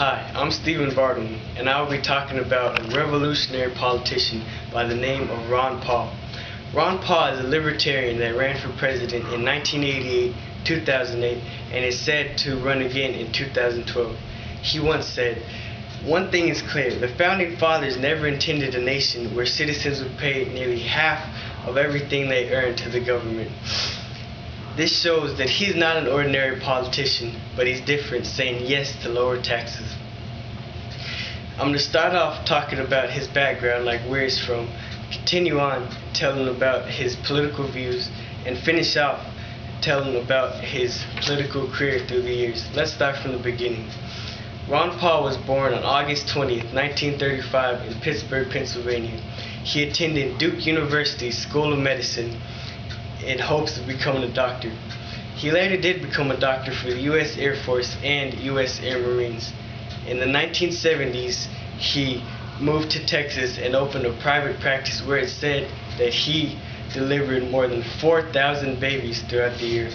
Hi, I'm Stephen Barton, and I will be talking about a revolutionary politician by the name of Ron Paul. Ron Paul is a libertarian that ran for president in 1988, 2008, and is said to run again in 2012. He once said, "One thing is clear, the Founding Fathers never intended a nation where citizens would pay nearly half of everything they earn to the government." This shows that he's not an ordinary politician, but he's different, saying yes to lower taxes. I'm going to start off talking about his background, like where he's from, continue on telling about his political views, and finish off telling about his political career through the years. Let's start from the beginning. Ron Paul was born on August 20th, 1935 in Pittsburgh, Pennsylvania. He attended Duke University's School of Medicine in hopes of becoming a doctor. He later did become a doctor for the U.S. Air Force and U.S. Air Marines. In the 1970s, he moved to Texas and opened a private practice where it said that he delivered more than 4,000 babies throughout the year,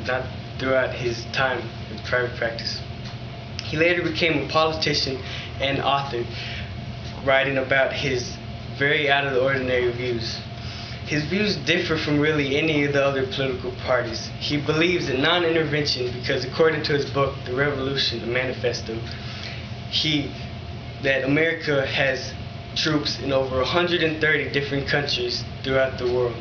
not throughout his time in private practice. He later became a politician and author, writing about his very out of the ordinary views. His views differ from really any of the other political parties. He believes in non-intervention because, according to his book, The Revolution, a Manifesto, that America has troops in over 130 different countries throughout the world.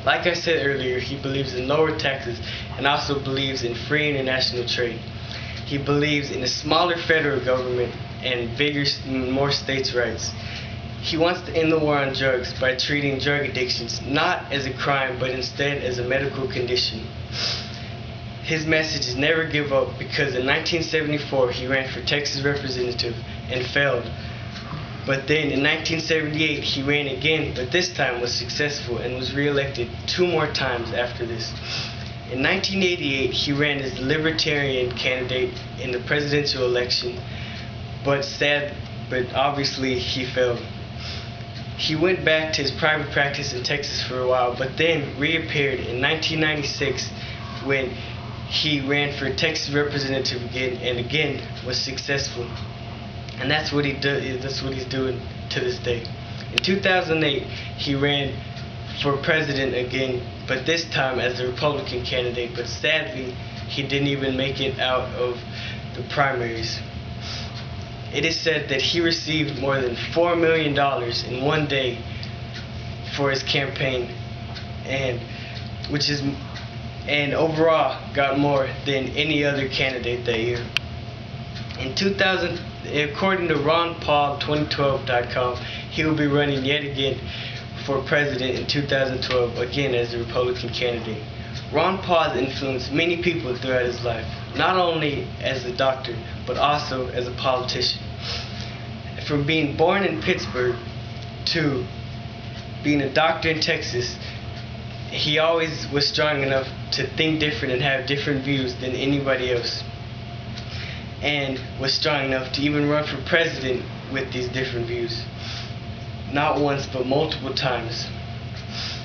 Like I said earlier, he believes in lower taxes and also believes in free international trade. He believes in a smaller federal government and more states' rights. He wants to end the war on drugs by treating drug addictions not as a crime but instead as a medical condition. His message is never give up, because in 1974 he ran for Texas representative and failed. But then in 1978 he ran again, but this time was successful and was re-elected 2 more times after this. In 1988 he ran as the Libertarian candidate in the presidential election, but obviously he failed. He went back to his private practice in Texas for a while, but then reappeared in 1996 when he ran for Texas representative again, and again was successful. And that's what he's doing to this day. In 2008, he ran for president again, but this time as the Republican candidate. But sadly, he didn't even make it out of the primaries. It is said that he received more than $4 million in one day for his campaign, and overall got more than any other candidate that year. In 2000, according to RonPaul2012.com, he will be running yet again for president in 2012, again as a Republican candidate. Ron Paul has influenced many people throughout his life, not only as a doctor, but also as a politician. From being born in Pittsburgh to being a doctor in Texas, he always was strong enough to think different and have different views than anybody else, and was strong enough to even run for president with these different views. Not once, but multiple times.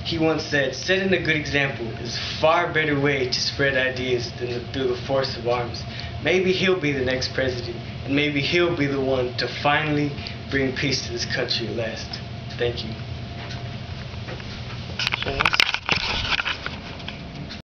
He once said, "Setting a good example is a far better way to spread ideas than through the force of arms." Maybe he'll be the next president, and maybe he'll be the one to finally bring peace to this country at last. Thank you.